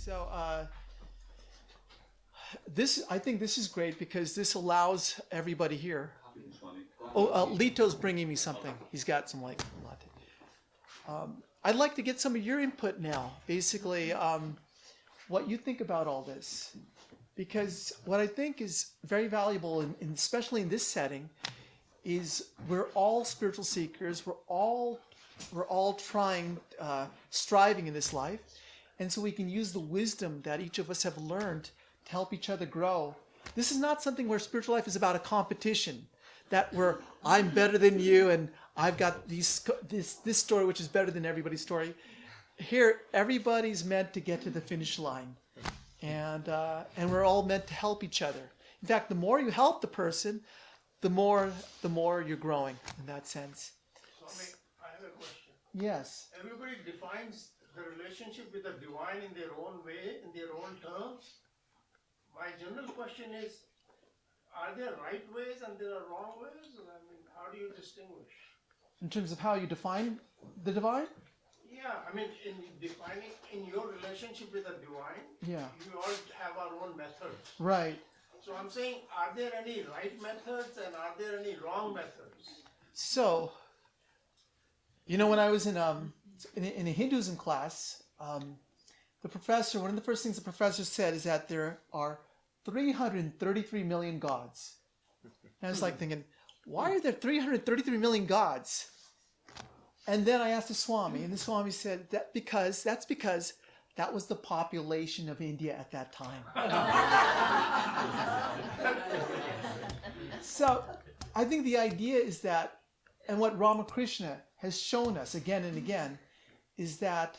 So I think this is great because this allows everybody here. Oh, Lito's bringing me something. He's got some like latte. I'd like to get some of your input now. Basically, what you think about all this, because what I think is very valuable, especially in this setting, is we're all spiritual seekers. We're all trying, striving in this life, and so we can use the wisdom that each of us have learned to help each other grow. This is not something where spiritual life is about a competition, that where I'm better than you and I've got this story which is better than everybody's story. Here, everybody's meant to get to the finish line, and we're all meant to help each other. In fact, the more you help the person, the more you're growing in that sense. Swami, I have a question. Yes. Everybody defines the relationship with the divine in their own way, in their own terms. My general question is, are there right ways and there are wrong ways? I mean, how do you distinguish? In terms of how you define the divine? Yeah, I mean, in defining, in your relationship with the divine, Yeah. we all have our own methods. Right. So I'm saying, are there any right methods and are there any wrong methods? So, when I was in a Hinduism class, the professor, one of the first things the professor said is that there are 333 million gods. And I was like thinking, why are there 333 million gods? And then I asked the Swami, and the Swami said that's because that was the population of India at that time. So I think the idea is that, and what Ramakrishna has shown us again and again, is that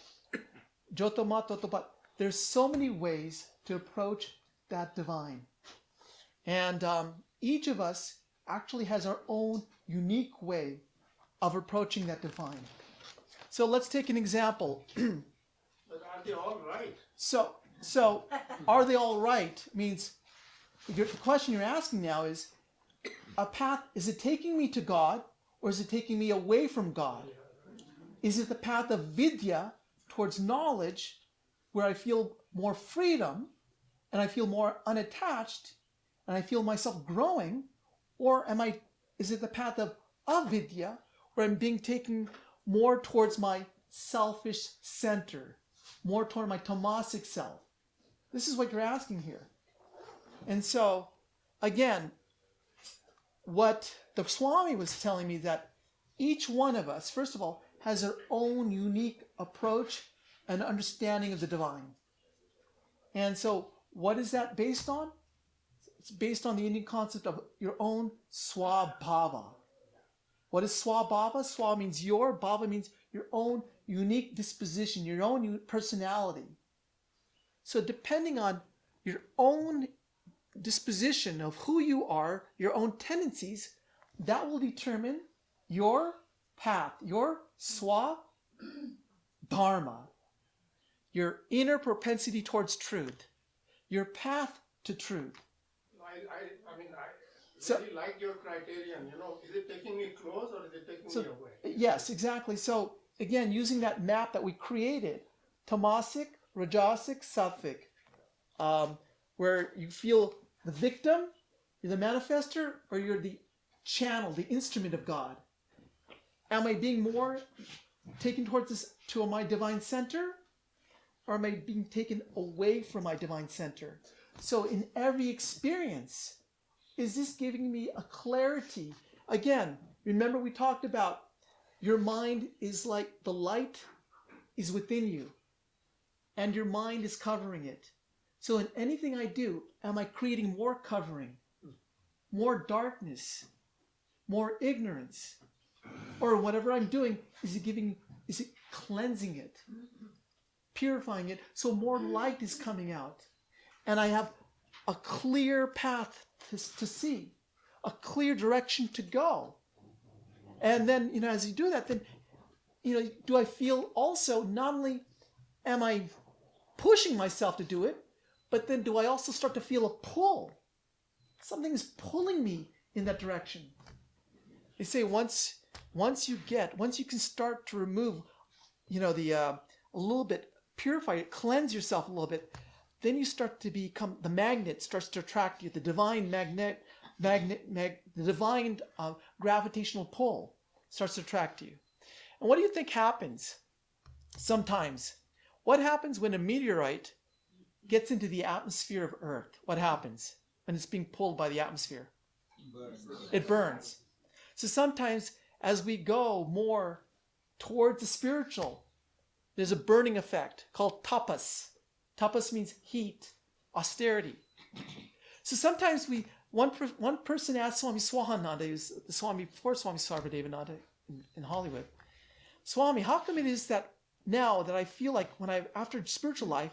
Jotoma Totopat, there's so many ways to approach that divine. And each of us actually has our own unique way of approaching that divine. So let's take an example. But are they all right? So are they all right? Means the question you're asking now is, a path, is it taking me to God or is it taking me away from God? Is it the path of vidya towards knowledge where I feel more freedom and I feel more unattached and I feel myself growing, or is it the path of avidya where I'm being taken more towards my selfish center, more toward my tamasic self? This is what you're asking here. And so, again, what the Swami was telling me, that each one of us, first of all, has their own unique approach and understanding of the divine. And so, what is that based on? It's based on the Indian concept of your own swabhava. What is swabhava? Swa means your, bhava means your own unique disposition, your own personality. So depending on your own disposition of who you are, your own tendencies, that will determine your path, your swa dharma, your inner propensity towards truth, your path to truth. I mean, I really like your criterion. Is it taking me close or is it taking me away? Yes, exactly. So again, using that map that we created, tamasic, rajasic, sattvic, where you feel the victim, you're the manifester, or you're the channel, the instrument of God. Am I being more taken to my divine center, or am I being taken away from my divine center? So in every experience, is this giving me a clarity? Again, remember we talked about your mind is like the light is within you, and your mind is covering it. So in anything I do, am I creating more covering, more darkness, more ignorance? Or whatever I'm doing, is it cleansing it, purifying it, so more light is coming out? And I have a clear path to see, a clear direction to go. And then, as you do that, then, do I feel also, not only am I pushing myself to do it, but then do I also start to feel a pull? Something is pulling me in that direction. They say once you can start to remove, a little bit purify it, cleanse yourself a little bit, then you start to become, the magnet starts to attract you, the divine the divine gravitational pull starts to attract you. And what do you think happens sometimes? What happens when a meteorite gets into the atmosphere of Earth? What happens when it's being pulled by the atmosphere? It burns. So sometimes as we go more towards the spiritual, there's a burning effect called tapas. Tapas means heat, austerity. So sometimes one person asked Swami Swahananda, who's the Swami before Swami Sarvadevananda in Hollywood, Swami, how come it is that now that I feel like after spiritual life,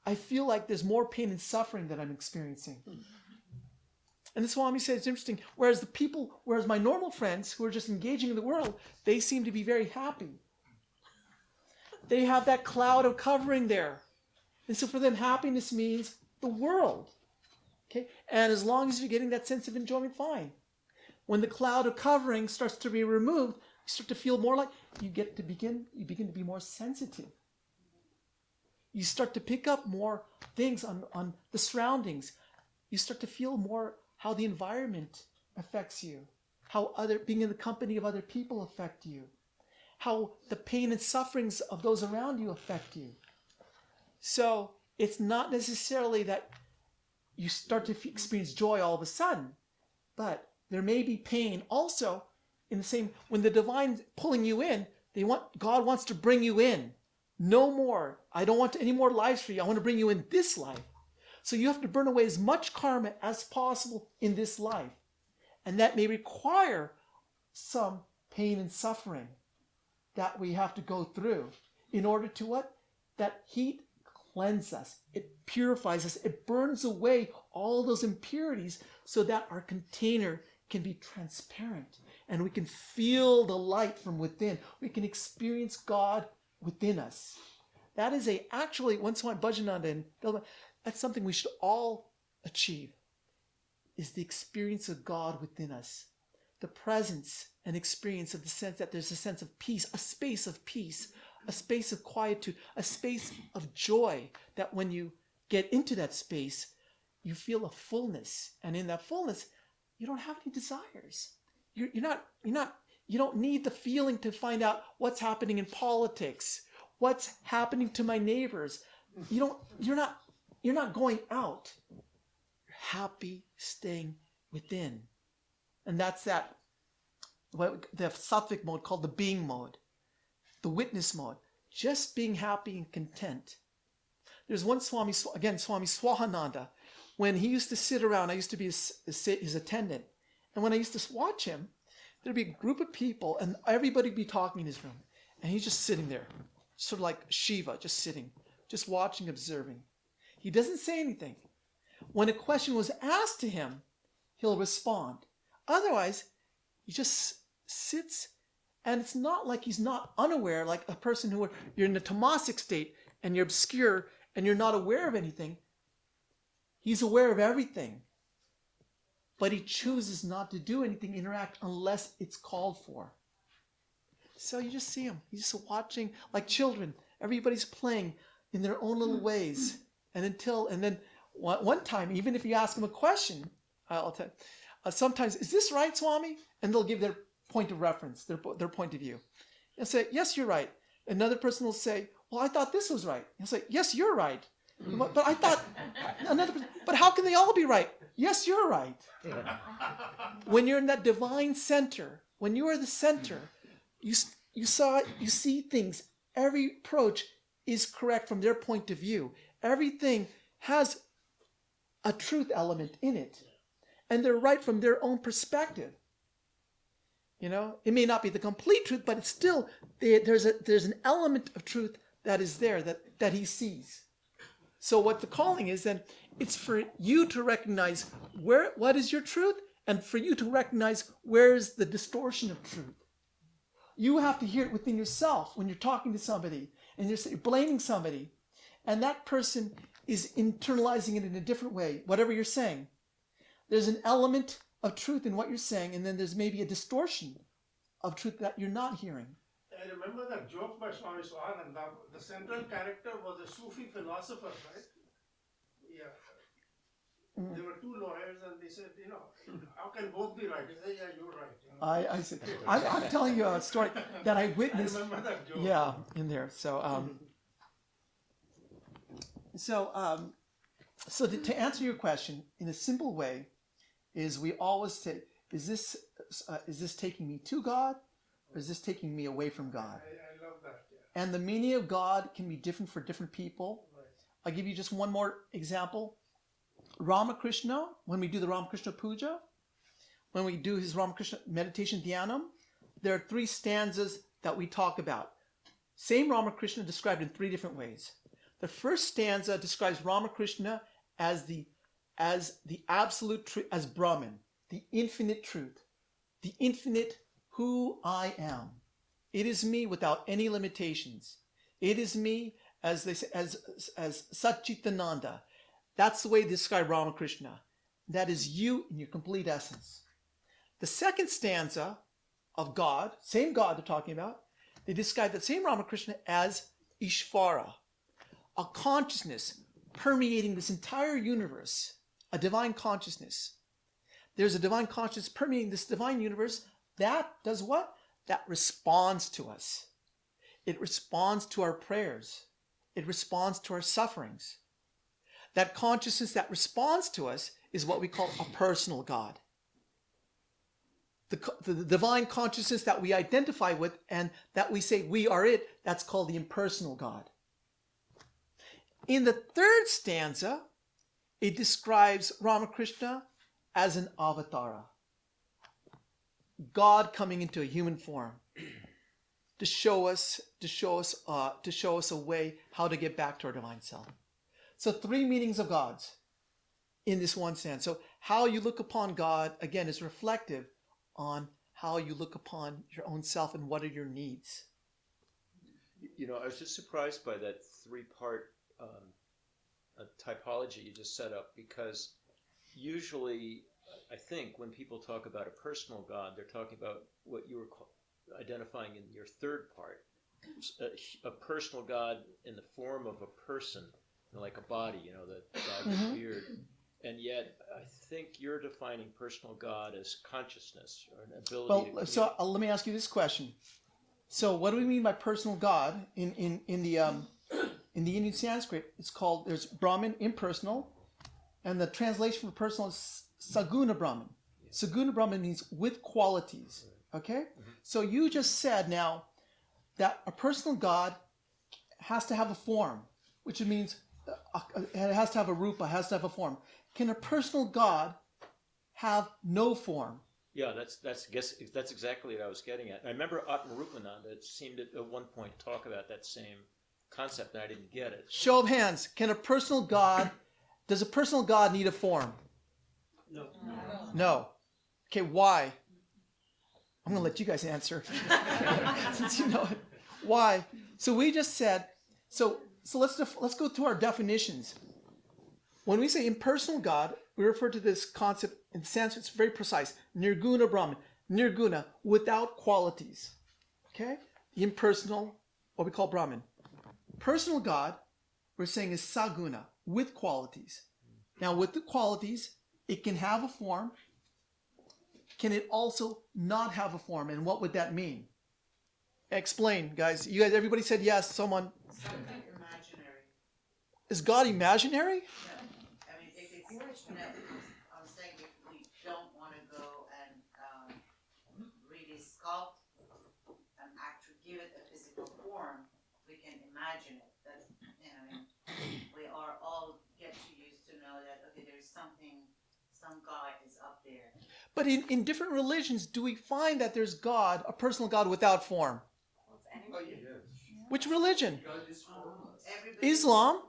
I feel like there's more pain and suffering that I'm experiencing? And the Swami said, it's interesting, whereas my normal friends who are just engaging in the world, they seem to be very happy. They have that cloud of covering there. And so for them, happiness means the world. Okay? And as long as you're getting that sense of enjoyment, fine. When the cloud of covering starts to be removed, you start to feel more like you begin to be more sensitive. You start to pick up more things on the surroundings. You start to feel more how the environment affects you, how being in the company of other people affect you, how the pain and sufferings of those around you affect you. So it's not necessarily that you start to experience joy all of a sudden, but there may be pain also in the same, when the divine's pulling you in, God wants to bring you in. No more. I don't want any more lives for you. I want to bring you in this life. So you have to burn away as much karma as possible in this life. And that may require some pain and suffering that we have to go through in order to what? That heat cleanses us. It purifies us. It burns away all those impurities so that our container can be transparent and we can feel the light from within. We can experience God within us. That is actually, once in a while, Bhajananda, that's something we should all achieve, is the experience of God within us. The presence and experience of the sense that there's a sense of peace, a space of peace, a space of quietude, a space of joy, that when you get into that space, you feel a fullness. And in that fullness, you don't have any desires. You don't need the feeling to find out what's happening in politics, what's happening to my neighbors. You're not going out. You're happy staying within. And that's the sattvic mode called the being mode, the witness mode, just being happy and content. There's one Swami, again, Swami Swahananda, when he used to sit around, I used to be his attendant, and when I used to watch him, there'd be a group of people, and everybody would be talking in his room, and he's just sitting there, sort of like Shiva, just sitting, just watching, observing. He doesn't say anything. When a question was asked to him, he'll respond. Otherwise, he just sits, and it's not like he's not unaware, like a person who you're in a tamasic state, and you're obscure, and you're not aware of anything. He's aware of everything. But he chooses not to do anything, interact, unless it's called for. So you just see him. He's just watching, like children. Everybody's playing in their own little ways. And then one time, even if you ask him a question, I'll tell you, sometimes, is this right, Swami? And they'll give their point of reference, their point of view. They'll say, yes, you're right. Another person will say, well, I thought this was right. He'll say, yes, you're right. But I thought, but how can they all be right? Yes, you're right. When you're in that divine center, when you are the center, you see things. Every approach is correct from their point of view. Everything has a truth element in it. And they're right from their own perspective. You know, it may not be the complete truth, but it's still, there's an element of truth that is there, that he sees. So what the calling is then, it's for you to recognize what is your truth, and for you to recognize where is the distortion of truth. You have to hear it within yourself when you're talking to somebody and you're blaming somebody, and that person is internalizing it in a different way, whatever you're saying. There's an element of truth in what you're saying, and then there's maybe a distortion of truth that you're not hearing. I remember that joke by Swami Harinamananda. The central character was a Sufi philosopher, right? Yeah. There were two lawyers, and they said, how can both be right? He said, yeah, you're right. I see. I'm telling you a story that I witnessed. I remember that joke. Yeah, in there. So to answer your question in a simple way, is we always say, is this taking me to God, or is this taking me away from God? I love that. Yeah. And the meaning of God can be different for different people. Right. I'll give you just one more example. Ramakrishna, when we do the Ramakrishna Puja, when we do his Ramakrishna meditation dhyanam, there are 3 stanzas that we talk about. Same Ramakrishna described in 3 different ways. The first stanza describes Ramakrishna as the absolute truth, as Brahman, the infinite truth, the infinite who I am. It is me without any limitations. It is me, as they say, as Satchitananda. That's the way they describe Ramakrishna. That is you in your complete essence. The second stanza of God, same God they're talking about, they describe that same Ramakrishna as Ishvara, a consciousness permeating this entire universe, a divine consciousness. There's a divine consciousness permeating this divine universe that does what? That responds to us. It responds to our prayers. It responds to our sufferings. That consciousness that responds to us is what we call a personal God. The divine consciousness that we identify with and that we say we are it, that's called the impersonal God. In the third stanza, it describes Ramakrishna as an avatara. God coming into a human form to show us a way how to get back to our divine self. So 3 meanings of God's in this one stanza. So how you look upon God, again, is reflective on how you look upon your own self and what are your needs. I was just surprised by that 3-part typology you just set up, because usually, I think, when people talk about a personal God, they're talking about what you were identifying in your 3rd part, a personal God in the form of a person, like a body, the guy with the beard. And yet, I think you're defining personal God as consciousness or an ability to... So let me ask you this question. So what do we mean by personal God? In the Indian Sanskrit, there's Brahman, impersonal, and the translation for personal is Saguna Brahman. Saguna Brahman means with qualities. Okay? So you just said now that a personal God has to have a form, which means it has to have a rupa, has to have a form. Can a personal God have no form? Yeah, that's exactly what I was getting at. I remember Atmarupananda seemed to at one point talk about that same concept, and I didn't get it. Show of hands. Does a personal God need a form? No. No. Okay, why? I'm going to let you guys answer. Since you know it. Why? So we just said, so let's go to our definitions. When we say impersonal God, we refer to this concept in Sanskrit. It's very precise. Nirguna Brahman. Nirguna, without qualities. Okay? The impersonal, what we call Brahman. Personal God, we're saying is Saguna, with qualities. Now, with the qualities, it can have a form. Can it also not have a form? And what would that mean? Explain, guys. Everybody said yes. Someone. Something imaginary. Is God imaginary? Yeah. I mean, if it's, I'm saying if we don't want to go and really sculpt and actually give it a physical form, we can imagine it. That's, we are all get used to know that, okay, there's something, some God is up there. But in different religions, do we find that there's God, a personal God without form? Oh, yeah. Which religion? Everybody- Islam?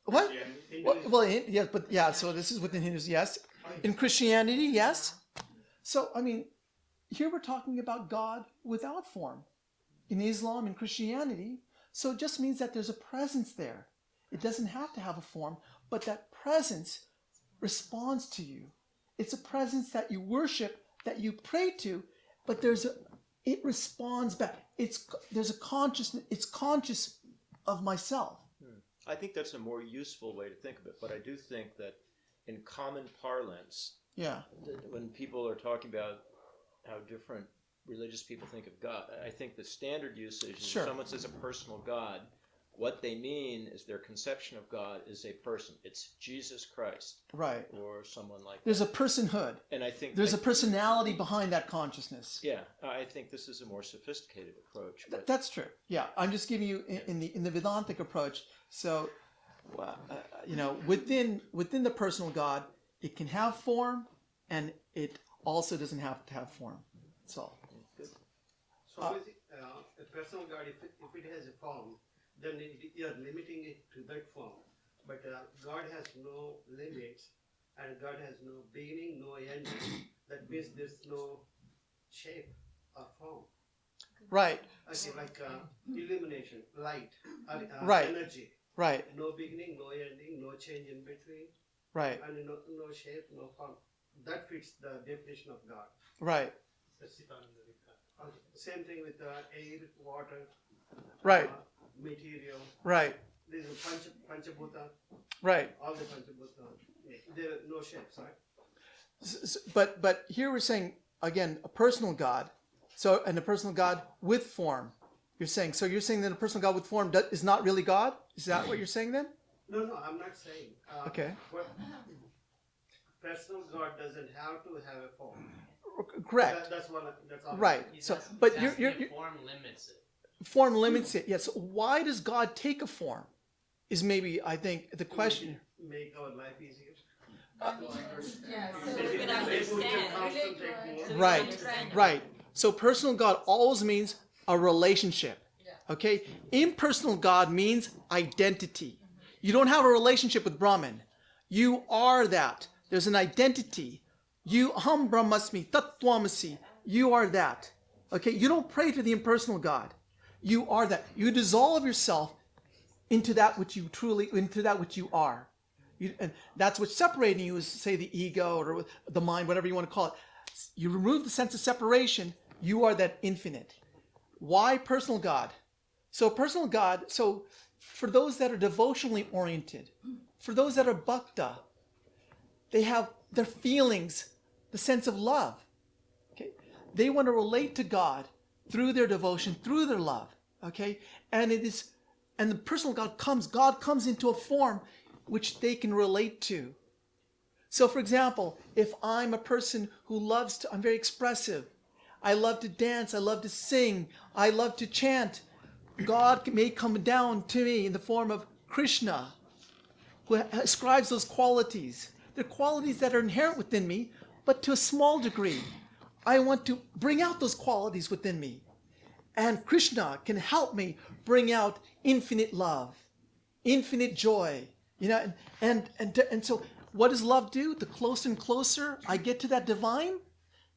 What? Well, yes, but yeah, so this is within Hindus, yes. In Christianity, yes. So, I mean, here we're talking about God without form. In Islam, in Christianity, so it just means that there's a presence there. It doesn't have to have a form, but that presence responds to you. It's a presence that you worship, that you pray to, but there's it responds back. There's a consciousness. It's conscious of myself. I think that's a more useful way to think of it, but I do think that in common parlance, Yeah. when people are talking about how different religious people think of God, I think the standard usage is Sure. if someone says a personal God, what they mean is their conception of God is a person. It's Jesus Christ Right. or someone like There's a that. personhood. And I think There's a personality behind that consciousness. yeah, I think this is a more sophisticated approach. But That's true. Yeah, I'm just giving you in the Vedantic approach. So, within the personal God, it can have form, and it also doesn't have to have form. That's all. So a personal God, if it has a form, then you are limiting it to that form. But God has no limits, and God has no beginning, no ending. That means there's no shape or form. Right. Okay, like illumination, light, Right. energy. Right. No beginning, no ending, no change in between, Right. and no shape, no form. That fits the definition of God. Right. Okay. Same thing with air, water, Right. material. Right. These are Panchabhuta, Right. all the Panchabhuta. There are no shapes, right? But here we're saying again a personal God. So and a personal God with form. You're saying that a personal God with form is not really God? Is that what you're saying then? No, I'm not saying. Okay. But personal God doesn't have to have a form. Correct. That's all. Right. So, but you're form limits it. form limits it. Yes. So why does God take a form? Is maybe I think the question. Make our life easier. Right. Right. So personal God always means a relationship. Okay? Impersonal God means identity. You don't have a relationship with Brahman. You are that. There's an identity. You aham brahmasmi tattvamasi. You are that. Okay? You don't pray to the impersonal God. You are that. You dissolve yourself into that which you are. And that's what's separating you is, say, the ego or the mind, whatever you want to call it. You remove the sense of separation, you are that infinite. Why personal God? So personal God, so for those that are devotionally oriented, for those that are bhakta, they have their feelings, the sense of love. Okay? They want to relate to God through their devotion, through their love. Okay? And the personal God comes into a form which they can relate to. So for example, if I'm a person who I'm very expressive, I love to dance, I love to sing, I love to chant, God may come down to me in the form of Krishna, who ascribes those qualities. They're qualities that are inherent within me, but to a small degree. I want to bring out those qualities within me. And Krishna can help me bring out infinite love, infinite joy. And so what does love do? The closer and closer I get to that divine,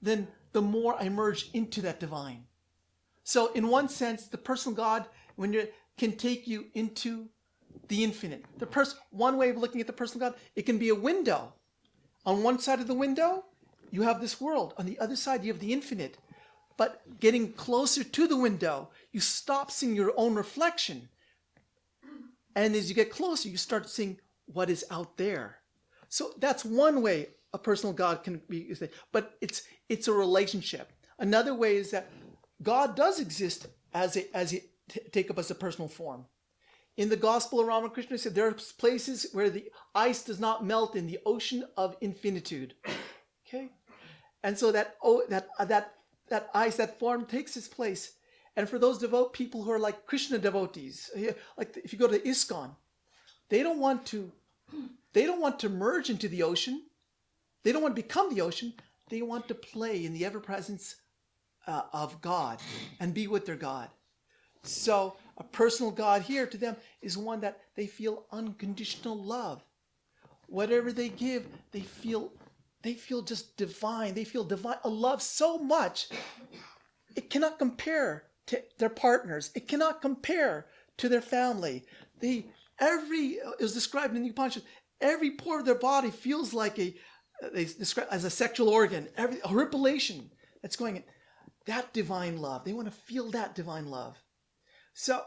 then the more I merge into that divine. So in one sense, the personal God can take you into the infinite. One way of looking at the personal God, it can be a window. On one side of the window, you have this world. On the other side, you have the infinite. But getting closer to the window, you stop seeing your own reflection. And as you get closer, you start seeing what is out there. So that's one way a personal God can be, but it's a relationship. Another way is that God does exist take up as a personal form. In the Gospel of Ramakrishna, it said there are places where the ice does not melt in the ocean of infinitude. Okay, and so that ice, that form takes its place. And for those people who are like Krishna devotees, like if you go to ISKCON, they don't want to merge into the ocean. They don't want to become the ocean. They want to play in the ever-presence of God and be with their God. So a personal God here to them is one that they feel unconditional love. Whatever they give, they feel just divine. They feel divine, a love so much it cannot compare to their partners. It cannot compare to their family. It was described in the Upanishads, every pore of their body feels like they describe as a sexual organ, a horripilation that's going in. that divine love. They want to feel that divine love. So,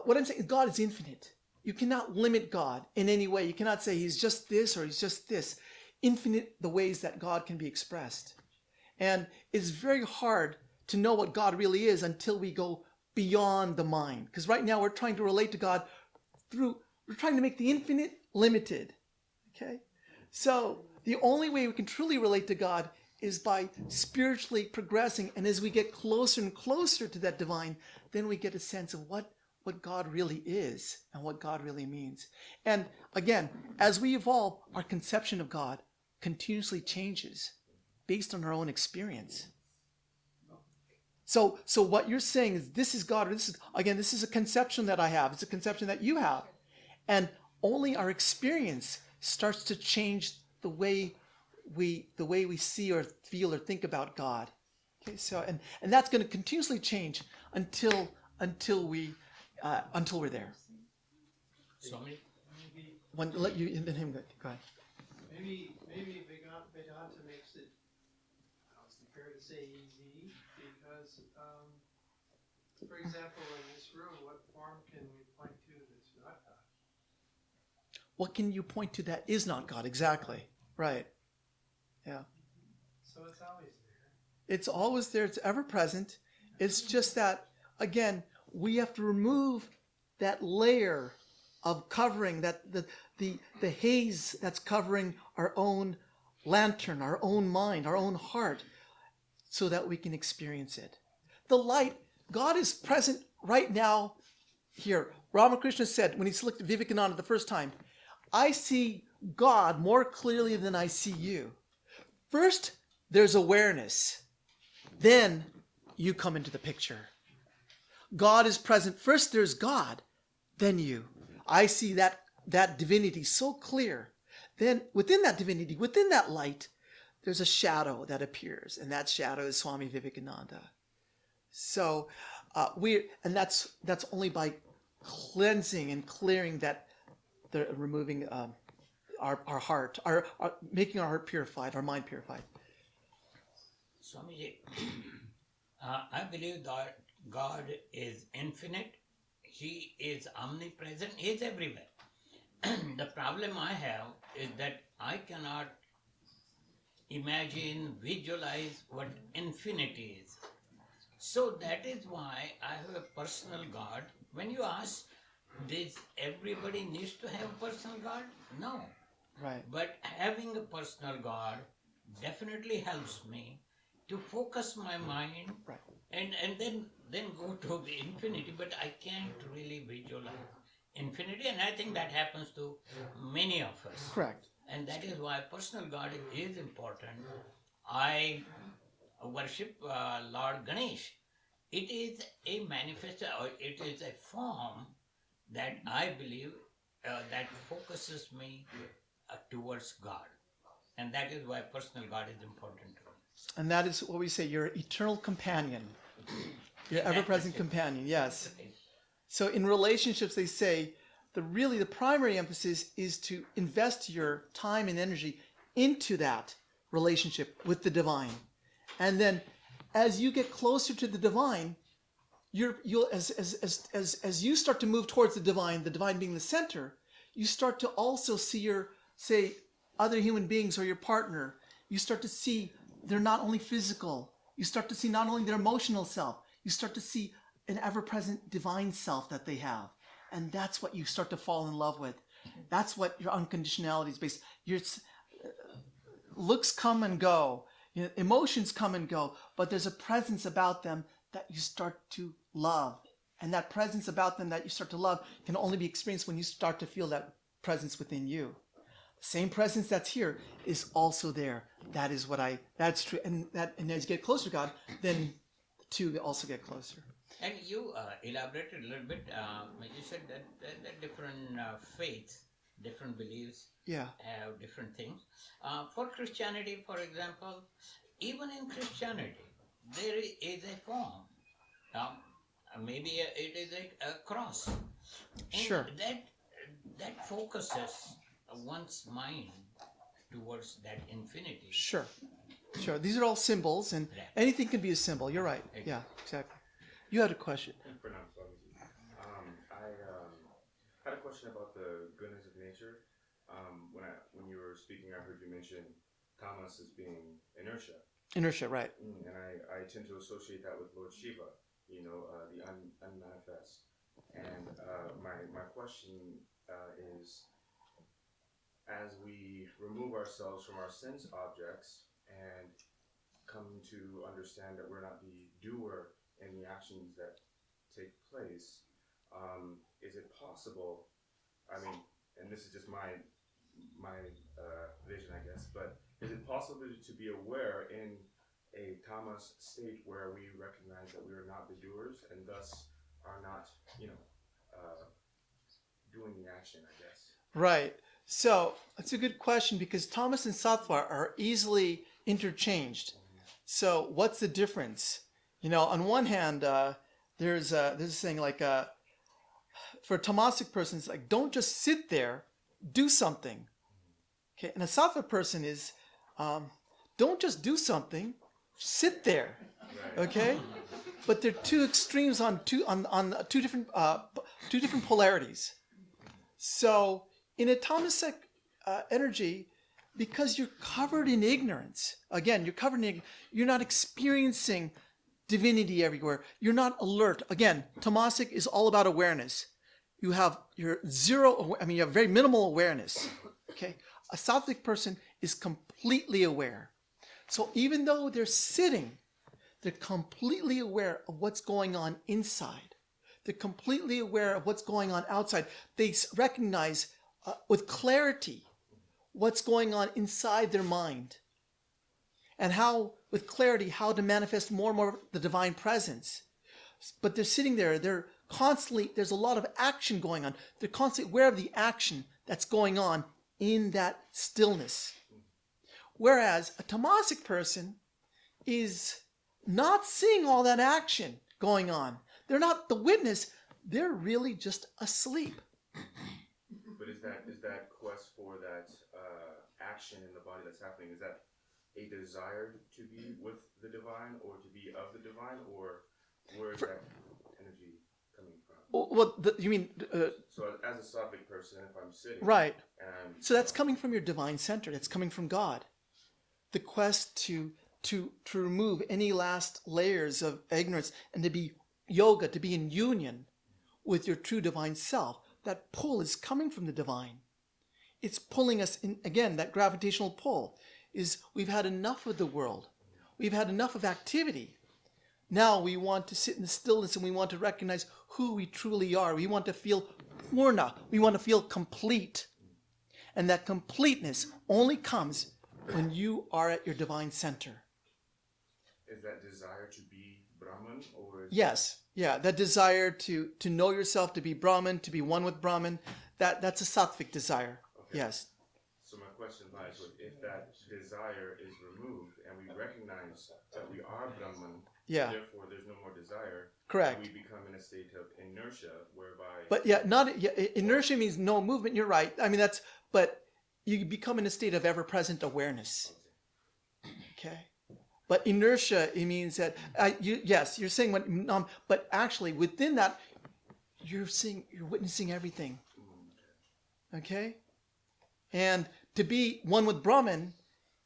what I'm saying is God is infinite. You cannot limit God in any way. You cannot say he's just this or he's just this. Infinite the ways that God can be expressed. And it's very hard to know what God really is until we go beyond the mind. Because right now we're trying to relate to God we're trying to make the infinite limited. Okay? So the only way we can truly relate to God is by spiritually progressing. And as we get closer and closer to that divine, then we get a sense of what God really is and what God really means. And again, as we evolve, our conception of God continuously changes based on our own experience. So what you're saying is this is God, or this is a conception that I have. It's a conception that you have. And only our experience starts to change the way we see or feel or think about God. Okay, so and that's going to continuously change until we're there. Swami? Let you and then him go ahead. Maybe Vedanta makes it, fair to say, easy because, for example, in this room, what form can we point to that's not God? What can you point to that is not God? Exactly. Right. Yeah. So it's always there. It's always there. It's ever present. It's just that, again, we have to remove that layer of covering, that the haze that's covering our own lantern, our own mind, our own heart, so that we can experience it. The light, God is present right now here. Ramakrishna said when he looked at Vivekananda the first time, I see God more clearly than I see you. First, there's awareness. Then you come into the picture. God is present. First there's God, then you. I see that divinity so clear. Then within that divinity, within that light, there's a shadow that appears, and that shadow is Swami Vivekananda. So that's only by cleansing and clearing that, removing our heart, making our heart purified, our mind purified. Swamiji, I believe that God is infinite. He is omnipresent. He is everywhere. The problem I have is that I cannot imagine, visualize what infinity is. So that is why I have a personal God. When you ask, does everybody needs to have a personal God? No. Right. But having a personal God definitely helps me to focus my mind, Right. and then go to the infinity, but I can't really visualize infinity, and I think that happens to many of us. Correct. And that is why personal God is important. I worship Lord Ganesh. It is a manifest, or it is a form that I believe that focuses me towards God. And that is why personal God is important to me. And that is what we say, your eternal companion, your ever-present companion, yes. So in relationships, they say, the primary emphasis is to invest your time and energy into that relationship with the divine. And then as you get closer to the divine, as you start to move towards the divine being the center, you start to also see other human beings or your partner. You start to see they're not only physical. You start to see not only their emotional self. You start to see an ever-present divine self that they have. And that's what you start to fall in love with. That's what your unconditionality is based. Your looks come and go. Emotions come and go. But there's a presence about them that you start to love. And that presence about them that you start to love can only be experienced when you start to feel that presence within you. The same presence that's here is also there. That's true. And as you get closer to God, then the two also get closer. And you elaborated a little bit, you said that different faiths, different beliefs have different things. For Christianity, for example, even in Christianity, there is a form. Maybe it is a cross. And Sure. that focuses one's mind towards that infinity. Sure. Sure. These are all symbols, and Right. anything can be a symbol. You're right. Yeah, exactly. You had a question. I had a question about the goodness of nature. When you were speaking, I heard you mention Tamas as being inertia. Inertia, right. And I tend to associate that with Lord Shiva, the unmanifest. And my question is, as we remove ourselves from our sense objects and come to understand that we're not the doer in the actions that take place, is it possible, and this is just my vision, I guess, but is it possible to be aware in a tamas state where we recognize that we are not the doers and thus are not, doing the action, I guess? Right. So that's a good question, because tamas and sattva are easily interchanged. So what's the difference? On one hand, there's a saying like, for a tamasic person, it's like, don't just sit there, do something. Okay. And a sattva person is, don't just do something, sit there. Okay. But they're two extremes on two different polarities. So in a tamasic energy, because you're covered in ignorance, again, you're not experiencing divinity everywhere. You're not alert. Again, tamasic is all about awareness. You have you have very minimal awareness. Okay, a sattvic person is completely aware. So even though they're sitting, they're completely aware of what's going on inside. They're completely aware of what's going on outside. They recognize with clarity what's going on inside their mind, and how, with clarity, how to manifest more and more the divine presence. But they're sitting there, there's a lot of action going on. They're constantly aware of the action that's going on in that stillness. Whereas a tamasic person is not seeing all that action going on. They're not the witness. They're really just asleep. But is that quest for that action in the body that's happening, is that a desire to be with the divine or to be of the divine, or where is that energy coming from? Well, you mean... so as a sattvic person, if I'm sitting... Right. And, so that's coming from your divine center. That's coming from God. The quest to remove any last layers of ignorance and to be yoga, to be in union with your true divine self. That pull is coming from the divine. It's pulling us in. Again, that gravitational pull is, we've had enough of the world. We've had enough of activity. Now we want to sit in the stillness and we want to recognize who we truly are. We want to feel purna. We want to feel complete. And that completeness only comes when you are at your divine center. Is that desire to be Brahman, or is yes, yeah, that desire to know yourself, to be Brahman, to be one with Brahman, that's a sattvic desire. Okay. Yes. So my question lies with, if that desire is removed and we recognize that we are Brahman, therefore there's no more desire. Correct. We become in a state of inertia, whereby. But inertia means no movement. You're right. But you become in a state of ever-present awareness. Okay. But inertia, it means that you're saying what, but actually within that, you're witnessing everything. Okay. And to be one with Brahman,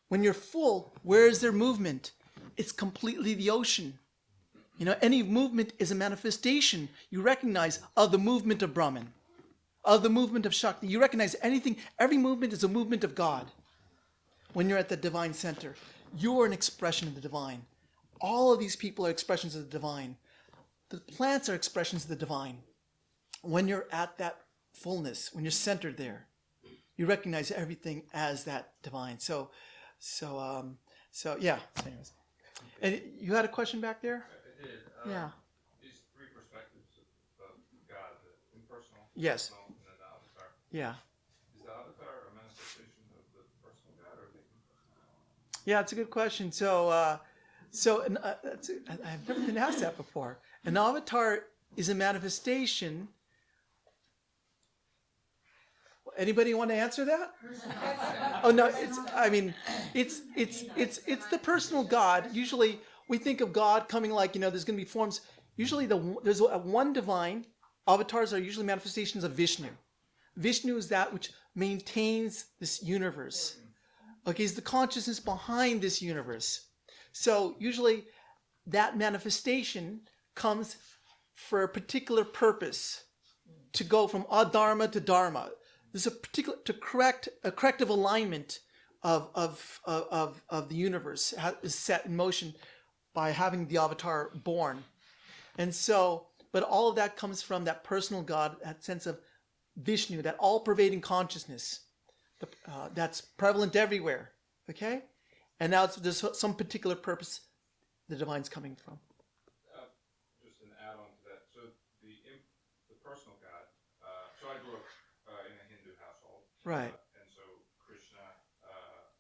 when you're full, where is there movement? It's completely the ocean. Any movement is a manifestation, you recognize, of the movement of Brahman, of the movement of Shakti. You recognize every movement is a movement of God. When you're at the divine center, you're an expression of the divine. All of these people are expressions of the divine. The plants are expressions of the divine. When you're at that fullness, when you're centered there, you recognize everything as that divine. So yeah. So anyways. And you had a question back there? I did. Yeah. These three perspectives of God, the impersonal, Yes. personal, and then the avatar. Yeah. Is the avatar a manifestation of the personal God or the impersonal? Yeah, it's a good question. I've never been asked that before. An avatar is a manifestation. Anybody want to answer that? Oh no, it's the personal God. Usually we think of God coming like, there's going to be forms. Usually there's one divine. Avatars are usually manifestations of Vishnu. Vishnu is that which maintains this universe. Okay, he's the consciousness behind this universe. So usually that manifestation comes for a particular purpose, to go from adharma to dharma. There's a particular a corrective alignment of the universe is set in motion by having the avatar born. And so, but all of that comes from that personal God, that sense of Vishnu, that all-pervading consciousness that's prevalent everywhere. Okay, and now there's some particular purpose the divine's coming from. Just an add-on to that. So the personal God. So I grew up in a Hindu household. Right. And so Krishna,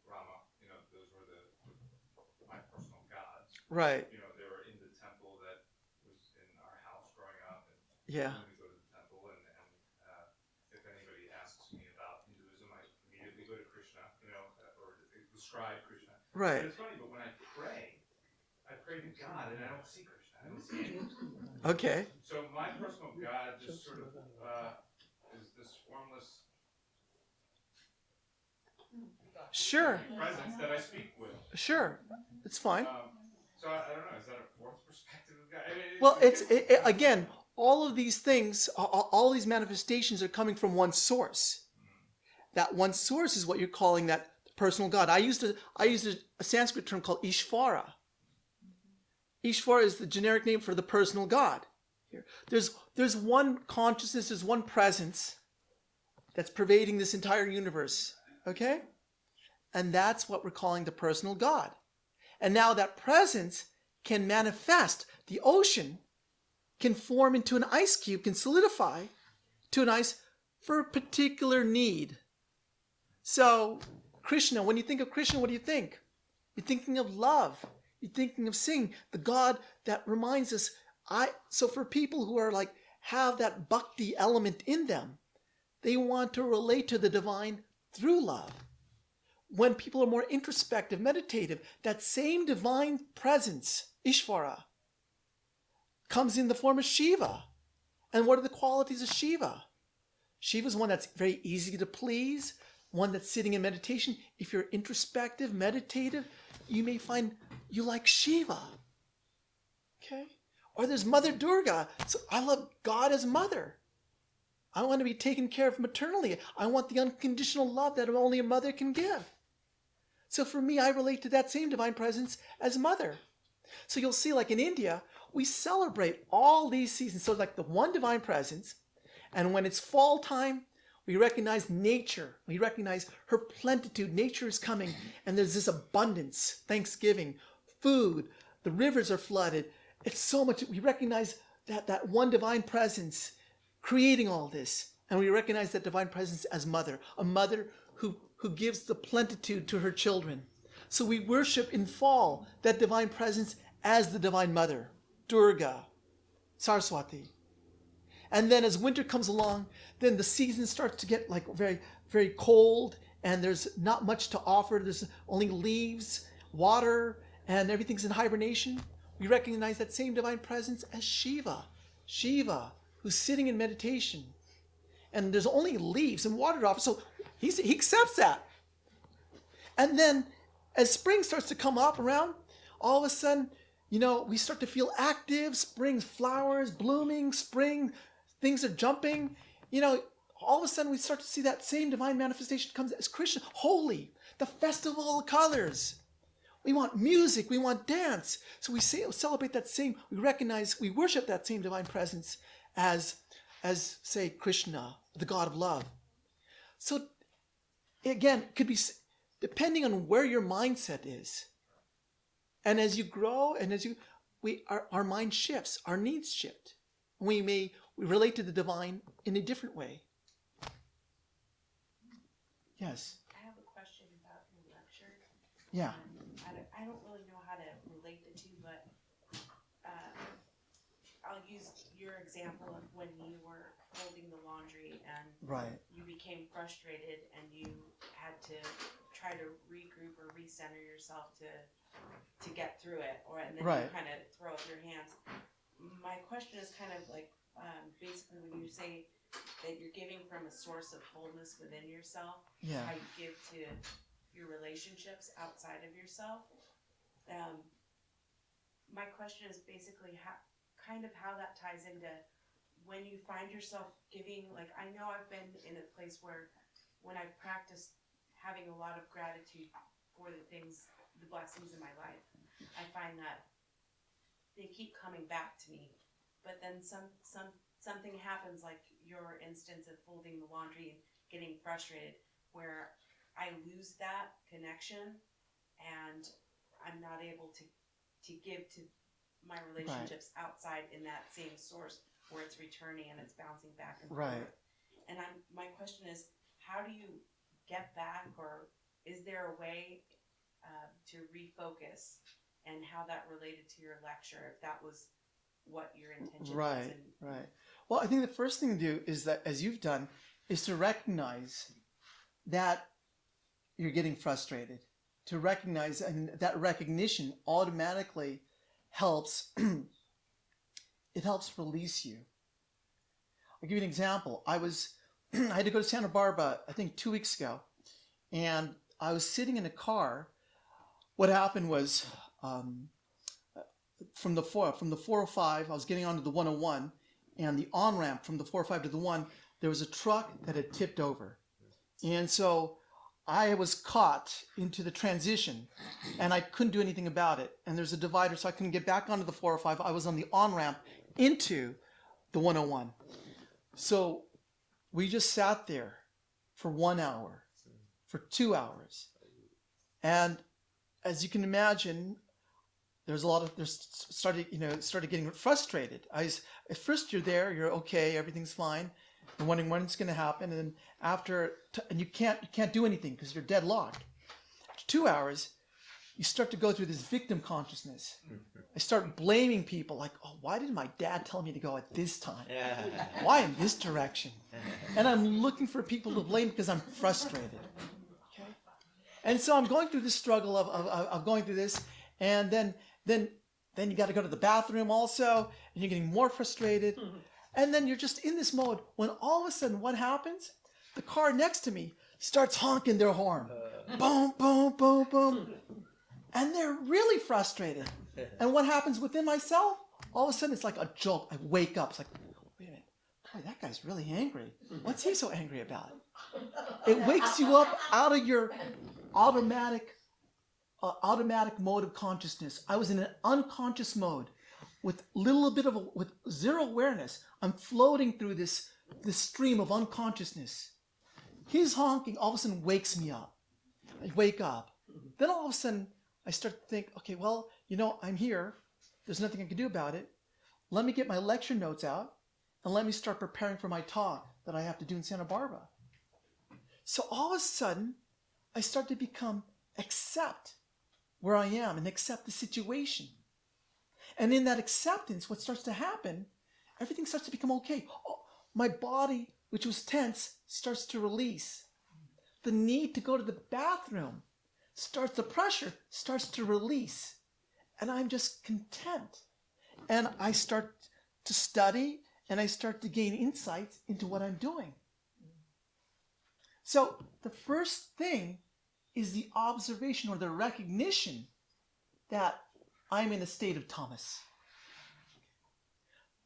Rama, those were my personal gods. Right. They were in the temple that was in our house growing up. And Yeah. we go to the temple, and if anybody asks me about Hinduism, I immediately go to Krishna, or describe Krishna. Right. But it's funny, but when I pray to God, and I don't see Krishna. I don't see angels. Okay. So my personal God just sort of is this formless Sure. presence that I speak with. Sure. It's fine. So I don't know. Is that a fourth perspective of God? Well, again, all of these things, all these manifestations are coming from one source. That one source is what you're calling that personal God. I used a Sanskrit term called Ishvara. Ishvara is the generic name for the personal God. There's one consciousness, there's one presence that's pervading this entire universe. Okay? And that's what we're calling the personal God. And now that presence can manifest. The ocean can form into an ice cube, can solidify to an ice for a particular need. So, Krishna, when you think of Krishna, what do you think? You're thinking of love. You're thinking of singing, the God that reminds us. So for people who are have that bhakti element in them, they want to relate to the divine through love. When people are more introspective, meditative, that same divine presence, Ishvara, comes in the form of Shiva. And what are the qualities of Shiva? Shiva's one that's very easy to please, one that's sitting in meditation. If you're introspective, meditative, you may find you like Shiva. Okay? Or there's Mother Durga. So I love God as mother. I want to be taken care of maternally. I want the unconditional love that only a mother can give. So for me, I relate to that same divine presence as mother. So you'll see, in India, we celebrate all these seasons. So the one divine presence, and when it's fall time, we recognize nature. We recognize her plenitude. Nature is coming, and there's this abundance. Thanksgiving, food, the rivers are flooded. It's so much. We recognize that one divine presence creating all this. And we recognize that divine presence as mother, a mother who gives the plenitude to her children. So we worship in fall that divine presence as the divine mother, Durga, Saraswati. And then as winter comes along, then the season starts to get very, very cold, and there's not much to offer. There's only leaves, water, and everything's in hibernation. We recognize that same divine presence as Shiva. Shiva, who's sitting in meditation. And there's only leaves and water to offer, so he accepts that. And then as spring starts to come up around, all of a sudden, we start to feel active. Spring, flowers blooming, spring, things are jumping. All of a sudden we start to see that same divine manifestation comes as Krishna, holy, the festival of colors. We want music, we want dance. So we celebrate that same, we worship that same divine presence as say, Krishna, the God of love. So again, it could be depending on where your mindset is. And as you grow and our mind shifts, our needs shift. We relate to the divine in a different way. Yes. I have a question about your lecture. Yeah. I don't really know how to relate the two, but I'll use your example of when you were folding the laundry and Right. you became frustrated frustrated and you had to try to regroup or recenter yourself to get through it, and then Right. you kind of throw up your hands. My question is kind of like, basically when you say that you're giving from a source of wholeness within yourself, Yeah. how you give to your relationships outside of yourself. My question is basically how that ties into when you find yourself giving. Like, I know I've been in a place where when I've practiced having a lot of gratitude for the blessings in my life, I find that they keep coming back to me. But then something happens, like your instance of folding the laundry and getting frustrated, where I lose that connection and I'm not able to give to my relationships outside in that same source where it's returning and it's bouncing back and forth. Right. And my question is, how do you get back, or is there a way to refocus, and how that related to your lecture, if that was what your intention was? Right. Well, I think the first thing to do is that, as you've done, is to recognize that you're getting frustrated. To recognize, and that recognition automatically helps. It helps release you. I'll give you an example. I had to go to Santa Barbara, I think 2 weeks ago, and I was sitting in a car. What happened was, from the 405, I was getting onto the 101, and the on-ramp from the 405 to the 1, there was a truck that had tipped over. And so I was caught into the transition, and I couldn't do anything about it. And there's a divider, so I couldn't get back onto the 405. I was on the on-ramp into the 101. So we just sat there for 1 hour, for 2 hours. And as you can imagine, started getting frustrated. At first you're there, you're okay, everything's fine. You're wondering when it's going to happen, and then you can't do anything because you're deadlocked. After 2 hours, you start to go through this victim consciousness. I start blaming people, like, oh, why did my dad tell me to go at this time? Why in this direction? And I'm looking for people to blame because I'm frustrated. Okay, and so I'm going through this struggle of going through this, and then you got to go to the bathroom also, and you're getting more frustrated. And then you're just in this mode when all of a sudden what happens? The car next to me starts honking their horn. Boom, boom, boom, boom. And they're really frustrated. And what happens within myself? All of a sudden it's like a jolt. I wake up. It's like, wait a minute. Boy, that guy's really angry. What's he so angry about? It wakes you up out of your automatic mode of consciousness. I was in an unconscious mode. With with zero awareness, I'm floating through this stream of unconsciousness. His honking all of a sudden wakes me up. I wake up. Then all of a sudden, I start to think, okay, well, I'm here. There's nothing I can do about it. Let me get my lecture notes out, and let me start preparing for my talk that I have to do in Santa Barbara. So all of a sudden, I start to accept where I am and accept the situation. And in that acceptance, what starts to happen, everything starts to become okay. Oh, my body, which was tense, starts to release. The need to go to the bathroom the pressure starts to release. And I'm just content. And I start to study, and I start to gain insights into what I'm doing. So the first thing is the observation or the recognition that I'm in a state of tamas.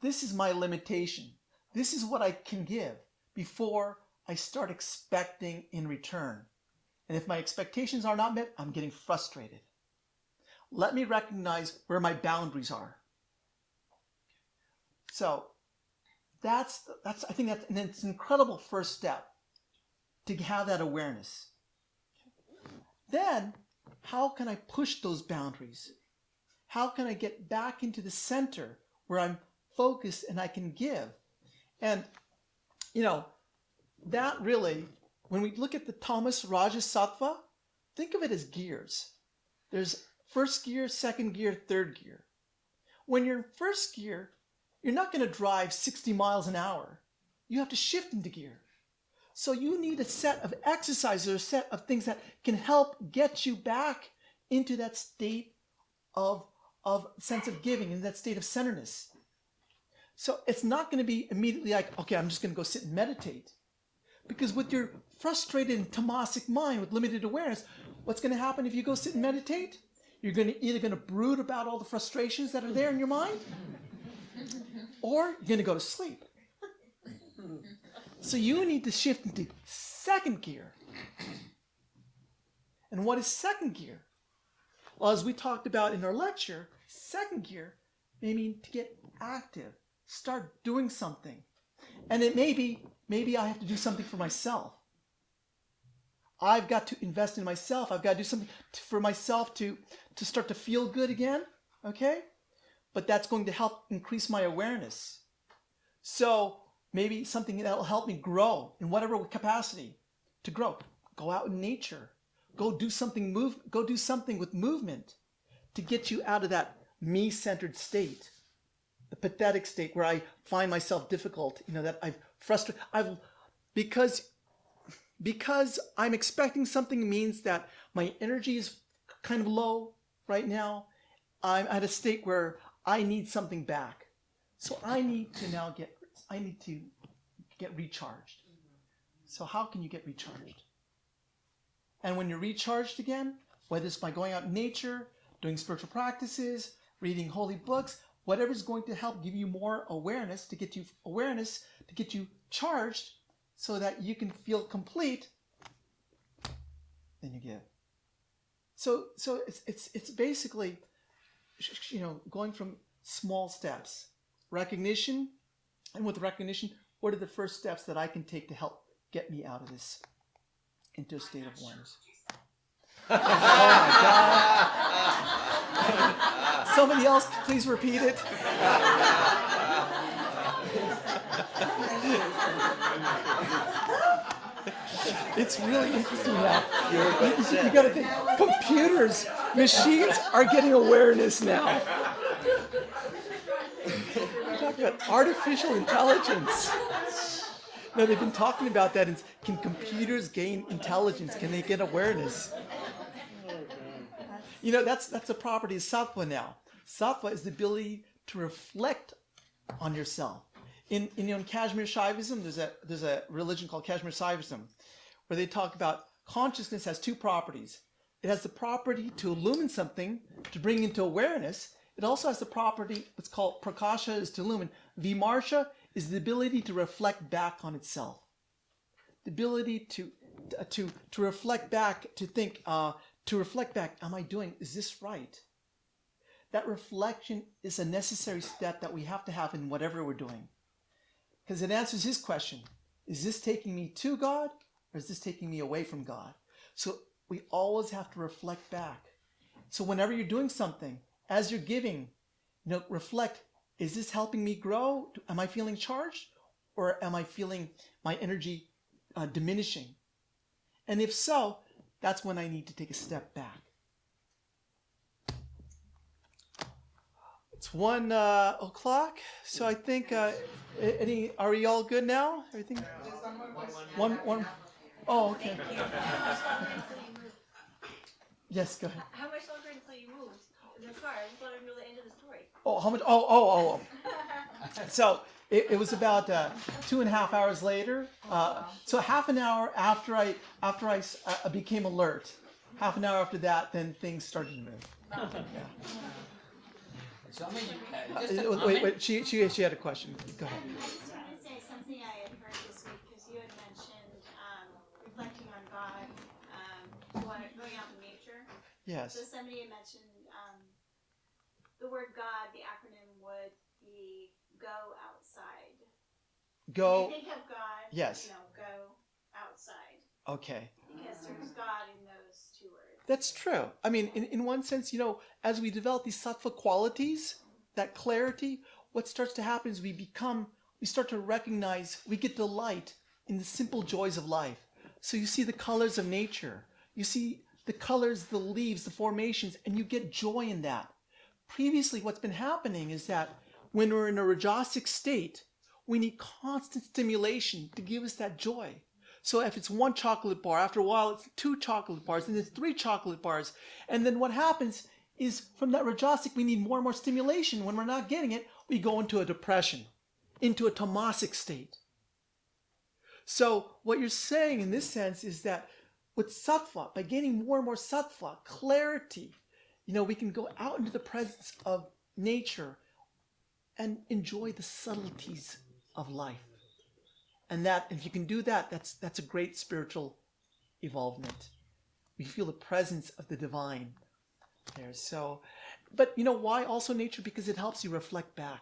This is my limitation. This is what I can give before I start expecting in return. And if my expectations are not met, I'm getting frustrated. Let me recognize where my boundaries are. So that's I think that's an incredible first step to have that awareness. Then, how can I push those boundaries? How can I get back into the center where I'm focused and I can give? And, that really, when we look at the tamas, rajas, sattva, think of it as gears. There's first gear, second gear, third gear. When you're in first gear, you're not going to drive 60 miles an hour. You have to shift into gear. So you need a set of exercises or a set of things that can help get you back into that state of sense of giving, in that state of centeredness. So it's not going to be immediately like, okay, I'm just going to go sit and meditate. Because with your frustrated and tamasic mind with limited awareness, what's going to happen if you go sit and meditate? You're either going to brood about all the frustrations that are there in your mind, or you're going to go to sleep. So you need to shift into second gear. And what is second gear? Well, as we talked about in our lecture, second gear may mean to get active, start doing something. And it may be, maybe I have to do something for myself. I've got to invest in myself. I've got to do something for myself to start to feel good again, okay? But that's going to help increase my awareness. So maybe something that will help me grow in whatever capacity to grow. Go out in nature. Go do something with movement to get you out of that me-centered state, the pathetic state where I find myself difficult, that I've frustrated. Because I'm expecting something means that my energy is kind of low right now. I'm at a state where I need something back. So I need to get recharged. So how can you get recharged? And when you're recharged again, whether it's by going out in nature, doing spiritual practices, reading holy books, whatever's going to help give you more awareness, to get you charged so that you can feel complete, then you give. So it's basically, going from small steps, recognition, and with recognition, what are the first steps that I can take to help get me out of this into a state of awareness? Oh my God. Somebody else, please repeat it. It's really interesting now. You got to think, computers, machines are getting awareness now. Talk about artificial intelligence. No, they've been talking about that. Can computers gain intelligence? Can they get awareness? That's a property of sattva now. Sattva is the ability to reflect on yourself. In Kashmir Shaivism, there's a religion called Kashmir Shaivism, where they talk about consciousness has two properties. It has the property to illumine something, to bring into awareness. It also has the property, it's called prakasha, is to illumine. Vimarsha is the ability to reflect back on itself. The ability to reflect back, to think, to reflect back, is this right? That reflection is a necessary step that we have to have in whatever we're doing. Because it answers his question. Is this taking me to God, or is this taking me away from God? So we always have to reflect back. So whenever you're doing something, as you're giving, reflect, is this helping me grow? Am I feeling charged? Or am I feeling my energy diminishing? And if so, that's when I need to take a step back. It's 1 o'clock, so I think, are we all good now? Everything? One. Oh, okay. Yes, go ahead. How much longer until you moved? Sorry, I just want to know the end of the story. Oh, how much? Oh. So it was about 2.5 hours later. So half an hour after I became alert. Half an hour after that, then things started to move. Yeah. So I mean, wait. She had a question. Go ahead. I just wanted to say something I had heard this week because you had mentioned reflecting on God, going out in nature. Yes. So somebody had mentioned the word God. The acronym would be go outside. Go. When you think of God. Yes. Go outside. Okay. Because there's God in those two words. That's true. I mean, in one sense, as we develop these sattva qualities, that clarity, what starts to happen is we start to recognize, we get delight in the simple joys of life. So you see the colors of nature. You see the colors, the leaves, the formations, and you get joy in that. Previously, what's been happening is that when we're in a rajasic state, we need constant stimulation to give us that joy. So if it's 1 chocolate bar, after a while it's 2 chocolate bars, and it's 3 chocolate bars. And then what happens is from that rajasic, we need more and more stimulation. When we're not getting it, we go into a depression, into a tamasic state. So what you're saying in this sense is that with sattva, by gaining more and more sattva, clarity, we can go out into the presence of nature and enjoy the subtleties of life. And that, if you can do that, that's a great spiritual evolvement. We feel the presence of the divine there. So, but why also nature? Because it helps you reflect back.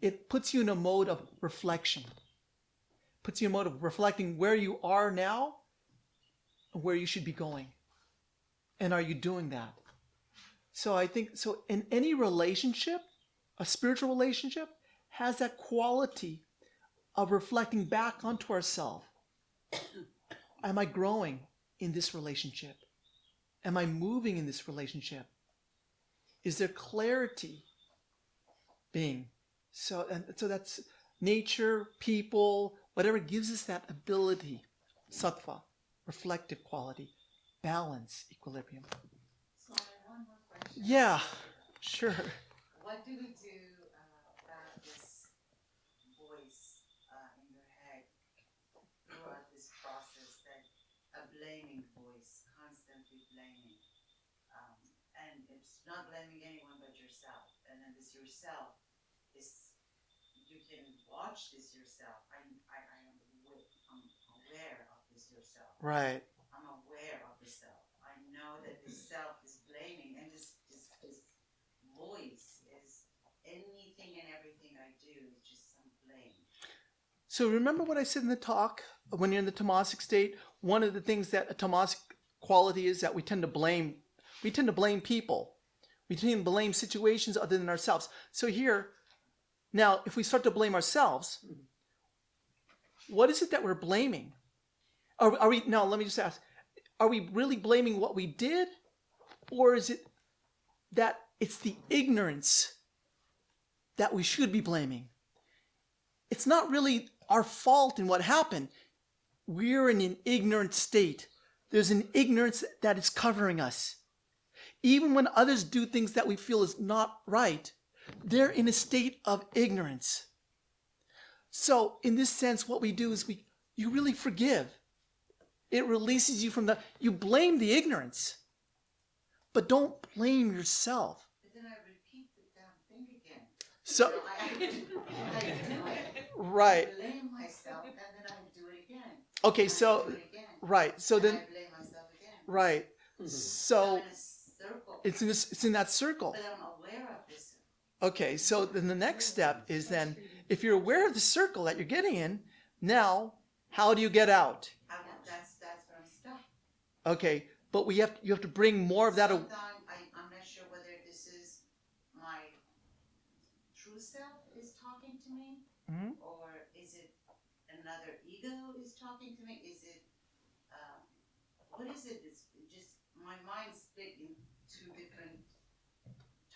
It puts you in a mode of reflection. Puts you in a mode of reflecting where you are now and where you should be going. And are you doing that? So I think, in any relationship, a spiritual relationship has that quality of reflecting back onto ourselves. Am I growing in this relationship? Am I moving in this relationship? Is there clarity being? So that's nature, people, whatever gives us that ability, sattva, reflective quality, balance, equilibrium. So I have one more question. Yeah, sure. What do we do about this voice in your head throughout this process, that a blaming voice, constantly blaming, and it's not blaming anyone but yourself, and then this yourself is, you can watch this yourself. I'm aware of this yourself. Right. I'm aware of the self. I know that this self is blaming, and this voice is anything and everything I do is just some blame. So remember what I said in the talk? When you're in the tamasic state, one of the things that a tamasic quality is that we tend to blame. We tend to blame people. We tend to blame situations other than ourselves. So here, now, if we start to blame ourselves, what is it that we're blaming? Are we? Now, let me just ask: are we really blaming what we did, or is it that it's the ignorance that we should be blaming? It's not really our fault in what happened. We're in an ignorant state. There's an ignorance that is covering us. Even when others do things that we feel is not right, they're in a state of ignorance. So in this sense, what we do is you really forgive. It releases you from you blame the ignorance, but don't blame yourself. But then I repeat the damn thing again. So, I do it. right. I blame myself, and then I do it again. Okay, so, right. So then, I blame myself again. right. So, in a circle. It's in that circle. But I'm aware of this. Okay, so then the next step is then, if you're aware of the circle that you're getting in, now, how do you get out? That's where I'm stuck. Okay, but you have to bring more of that. Sometimes I'm not sure whether this is my true self is talking to me, or is it another ego is talking to me? Is it what is it? It's just my mind's split in 2 different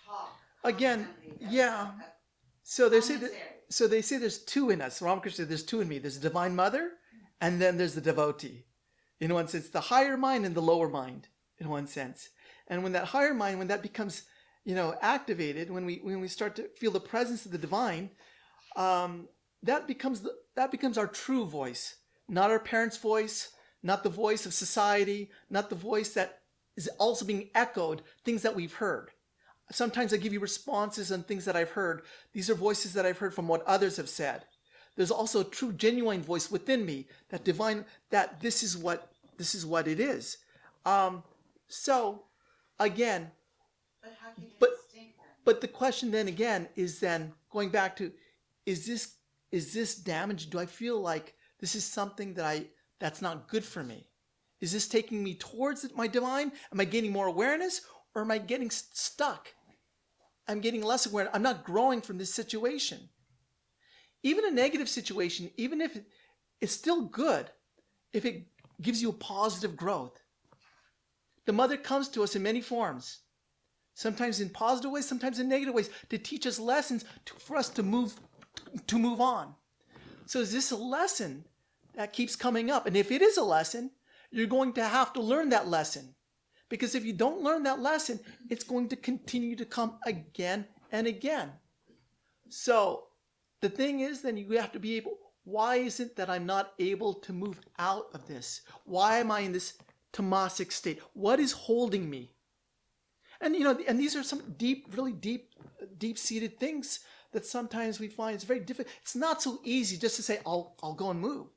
talk. Again, yeah. So they say there's 2 in us. Ramakrishna said there's 2 in me. There's the Divine Mother, and then there's the devotee. In one sense, the higher mind and the lower mind, in one sense. And when that higher mind, when that becomes, activated, when we start to feel the presence of the divine, that becomes our true voice, not our parents' voice, not the voice of society, not the voice that is also being echoed, things that we've heard. Sometimes I give you responses on things that I've heard. These are voices that I've heard from what others have said. There's also a true, genuine voice within me, that divine, that this is what it is. So, again, but the question then again is then going back to, is this damage? Do I feel like this is something that's not good for me? Is this taking me towards my divine? Am I gaining more awareness, or am I getting stuck? I'm getting less aware. I'm not growing from this situation. Even a negative situation, even if it's still good, if it gives you a positive growth. The mother comes to us in many forms, sometimes in positive ways, sometimes in negative ways, to teach us lessons for us to move on. So is this a lesson that keeps coming up. And if it is a lesson, you're going to have to learn that lesson. Because if you don't learn that lesson, it's going to continue to come again and again. So the thing is, then you have to be able, why is it that I'm not able to move out of this? Why am I in this tamasic state? What is holding me? And and these are some really deep-seated things that sometimes we find it's very difficult. It's not so easy just to say, I'll go and move.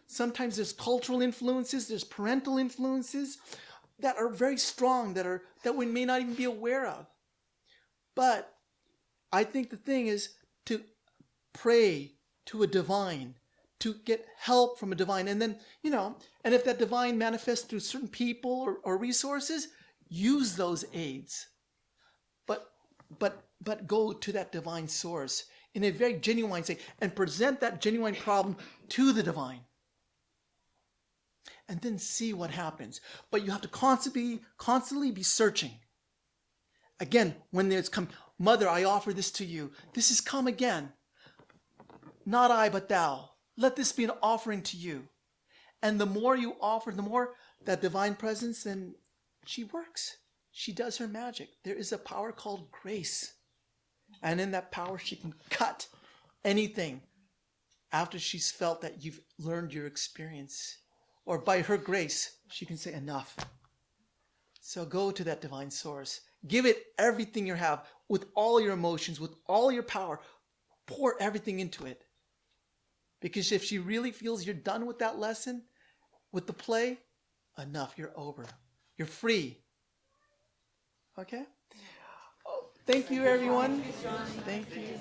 Sometimes there's cultural influences, there's parental influences that are very strong, that we may not even be aware of. But I think the thing is to pray to a divine, to get help from a divine. And then, and if that divine manifests through certain people or resources, use those aids. But go to that divine source in a very genuine state and present that genuine problem to the divine. And then see what happens. But you have to constantly be searching. Again, when there's come, Mother, I offer this to you. This has come again. Not I, but thou. Let this be an offering to you. And the more you offer, the more that divine presence, then she works. She does her magic. There is a power called grace. And in that power, she can cut anything after she's felt that you've learned your experience. Or by her grace, she can say enough. So go to that divine source. Give it everything you have, with all your emotions, with all your power. Pour everything into it. Because if she really feels you're done with that lesson, with the play, enough, you're over. You're free. Okay? Oh, thank you, everyone. Thank you.